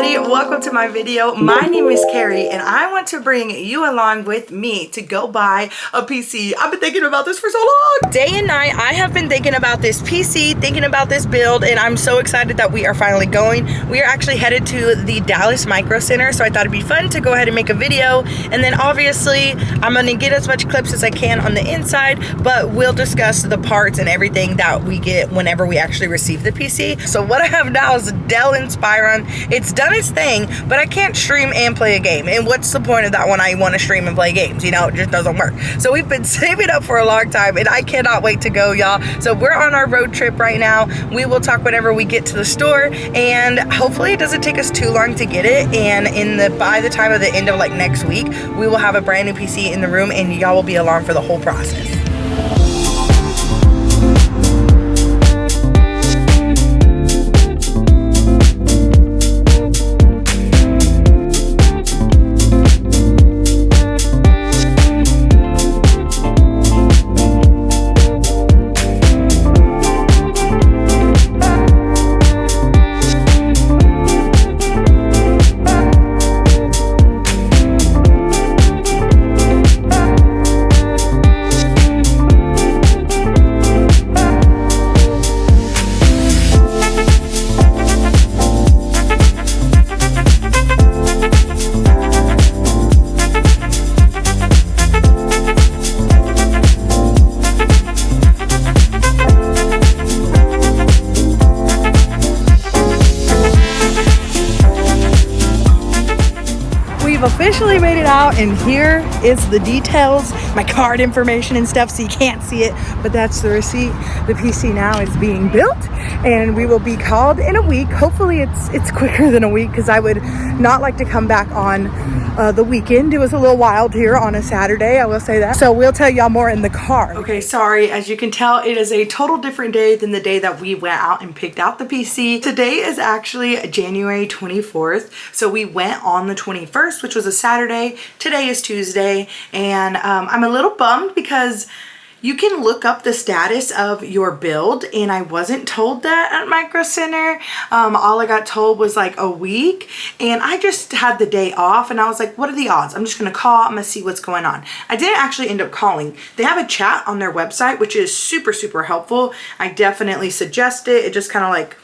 everybody, welcome to my video. My name is Kari and I want to bring you along with me to go buy a PC. I've been thinking about this for so long. Day and night I have been thinking about this PC, thinking about this build, and I'm so excited that we are finally going. We are actually headed to the Dallas Micro Center, so I thought it'd be fun to go ahead and make a video, and then obviously I'm going to get as much clips as I can on the inside, but we'll discuss the parts and everything that we get whenever we actually receive the PC. So what I have now is a Dell Inspiron. It's done its thing, but I can't stream and play a game. And what's the point of that when I want to stream and play games? You know, it just doesn't work. So we've been saving up for a long time and I cannot wait to go, y'all. So we're on our road trip right now. We will talk whenever we get to the store, and hopefully it doesn't take us too long to get it. And by the time of the end of like next week, we will have a brand new PC in the room and y'all will be along for the whole process. Officially made it out, and here is the details, my card information and stuff, so you can't see it, but that's the receipt. The PC now is being built and we will be called in a week. Hopefully it's quicker than a week, because I would not like to come back on the weekend. It was a little wild here on a Saturday, I will say that. So we'll tell y'all more in the car. Okay, sorry, as you can tell, it is a total different day than the day that we went out and picked out the PC. Today is actually January 24th. So we went on the 21st, which was a Saturday. Today is Tuesday, and I'm a little bummed because you can look up the status of your build, and I wasn't told that at Micro Center. All I got told was like a week, and I just had the day off and I was like, what are the odds? I'm just gonna call, I'm gonna see what's going on. I didn't actually end up calling. They have a chat on their website, which is super, super helpful. I definitely suggest it. It just kind of like,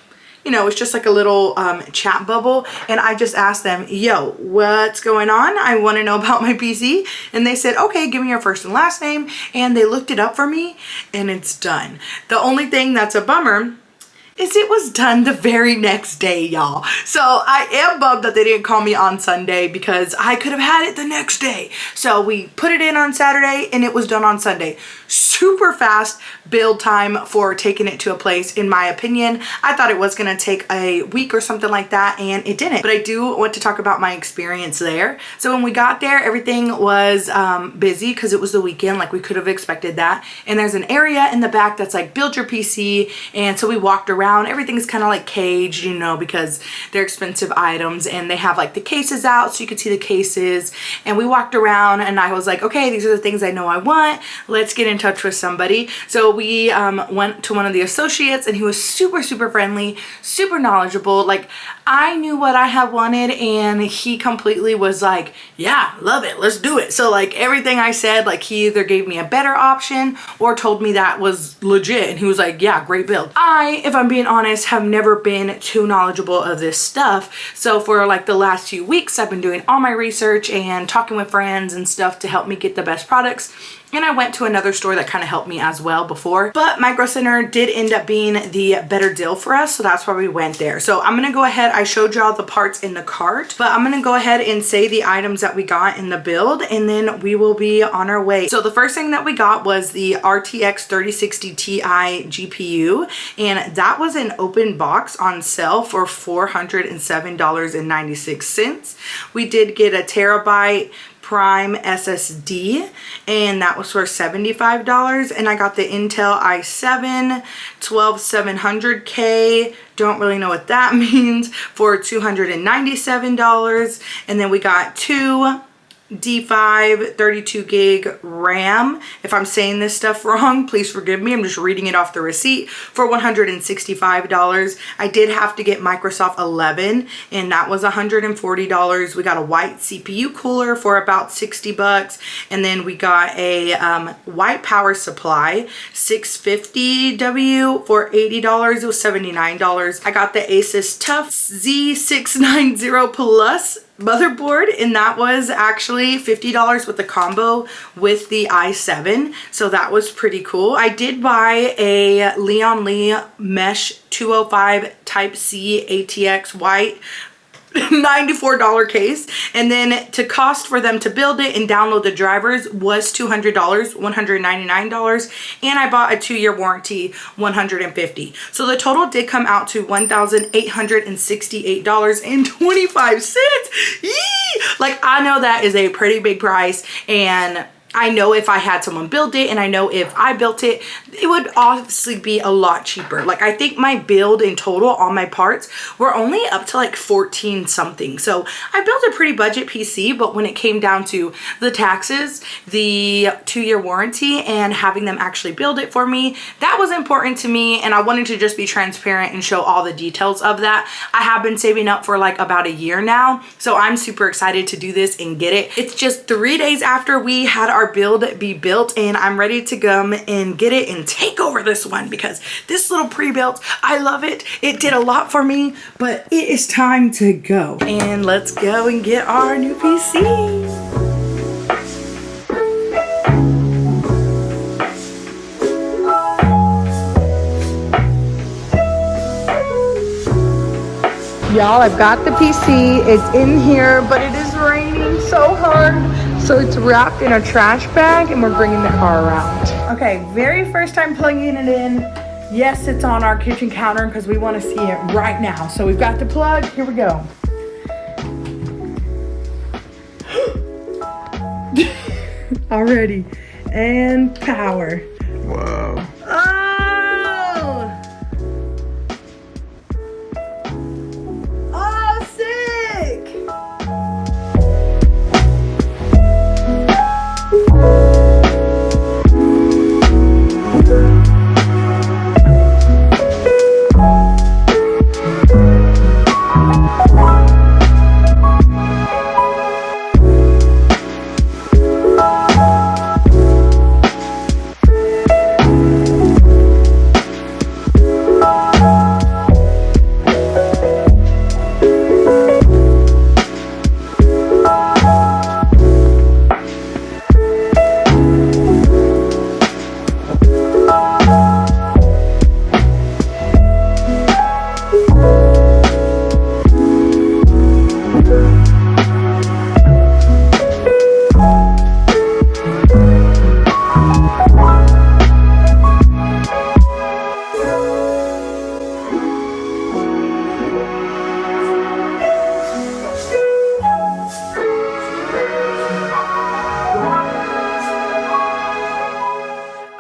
you know, it's just like a little chat bubble, and I just asked them, yo, what's going on? I want to know about my PC. And they said, okay, give me your first and last name, and they looked it up for me and it's done. The only thing that's a bummer is it was done the very next day, y'all. So I am bummed that they didn't call me on Sunday, because I could have had it the next day. So we put it in on Saturday and it was done on Sunday. Super fast build time for taking it to a place, in my opinion. I thought it was gonna take a week or something like that, and it didn't. But I do want to talk about my experience there. So when we got there, everything was busy because it was the weekend, like we could have expected that. And there's an area in the back that's like build your PC, and so we walked around. Everything's kind of like caged, you know, because they're expensive items, and they have like the cases out so you could see the cases. And we walked around and I was like, okay, these are the things I know I want. Let's get in touch with somebody. So we went to one of the associates, and he was super, super friendly, super knowledgeable. Like, I knew what I had wanted, and he completely was like, yeah, love it, let's do it. So like everything I said, like he either gave me a better option or told me that was legit, and he was like, yeah, great build. If I'm being honest, have never been too knowledgeable of this stuff. So for like the last few weeks, I've been doing all my research and talking with friends and stuff to help me get the best products. And I went to another store that kind of helped me as well before. But Micro Center did end up being the better deal for us, so that's why we went there. So I'm gonna go ahead, I showed y'all the parts in the cart, but I'm gonna go ahead and say the items that we got in the build, and then we will be on our way. So the first thing that we got was the RTX 3060 Ti GPU, and that was an open box on sale for $407.96. We did get a terabyte Prime SSD, and that was for $75, and I got the Intel i7 12700K, don't really know what that means, for $297. And then we got two D5 32 gig RAM. If I'm saying this stuff wrong, please forgive me. I'm just reading it off the receipt for $165. I did have to get Microsoft 11 and that was $140. We got a white CPU cooler for about 60 bucks. And then we got a white power supply, 650W for $80. It was $79. I got the Asus TUF Z690 Plus motherboard, and that was actually $50 with the combo with the i7, so that was pretty cool. I did buy a Leon Lee Mesh 205 Type C ATX white $94 case, and then to cost for them to build it and download the drivers was $200, $199, and I bought a 2-year warranty, $150. So the total did come out to $1,868.25. Yee! Like, I know that is a pretty big price, and I know if I had someone build it, and I know if I built it, it would obviously be a lot cheaper. Like, I think my build in total, all my parts, were only up to like 14 something. So I built a pretty budget PC, but when it came down to the taxes, the 2-year warranty, and having them actually build it for me, that was important to me, and I wanted to just be transparent and show all the details of that. I have been saving up for like about a year now, so I'm super excited to do this and get it. It's just 3 days after we had our build be built, and I'm ready to come and get it and take over this one, because this little pre-built, I love it. It did a lot for me, but it is time to go. And let's go and get our new PC. Y'all, I've got the PC. It's in here, but it is raining so hard. So it's wrapped in a trash bag, and we're bringing the car around. Okay, very first time plugging it in. Yes, it's on our kitchen counter because we want to see it right now. So we've got the plug. Here we go. Already. And power. Wow.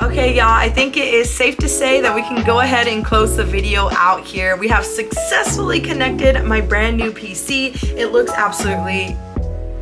Okay, y'all, I think it is safe to say that we can go ahead and close the video out here. We have successfully connected my brand new PC. It looks absolutely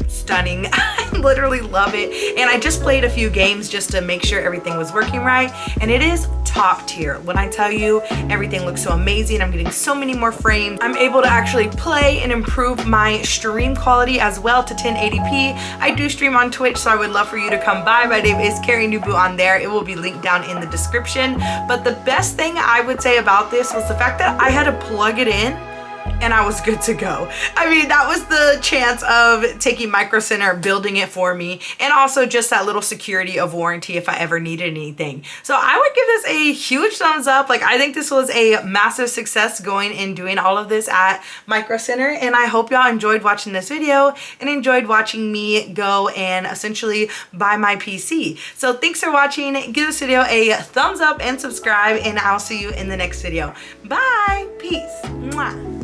stunning. I literally love it. And I just played a few games just to make sure everything was working right. And it is top tier. When I tell you everything looks so amazing, I'm getting so many more frames. I'm able to actually play and improve my stream quality as well to 1080p. I do stream on Twitch, so I would love for you to come by. My name is KariNooboo on there. It will be linked down in the description. But the best thing I would say about this was the fact that I had to plug it in and I was good to go. I mean, that was the chance of taking microcenter, building it for me, and also just that little security of warranty if I ever needed anything. So I would give this a huge thumbs up. Like, I think this was a massive success going and doing all of this at microcenter, and I hope y'all enjoyed watching this video and enjoyed watching me go and essentially buy my PC. So thanks for watching. Give this video a thumbs up and subscribe, and I'll see you in the next video. Bye. Peace. Mwah.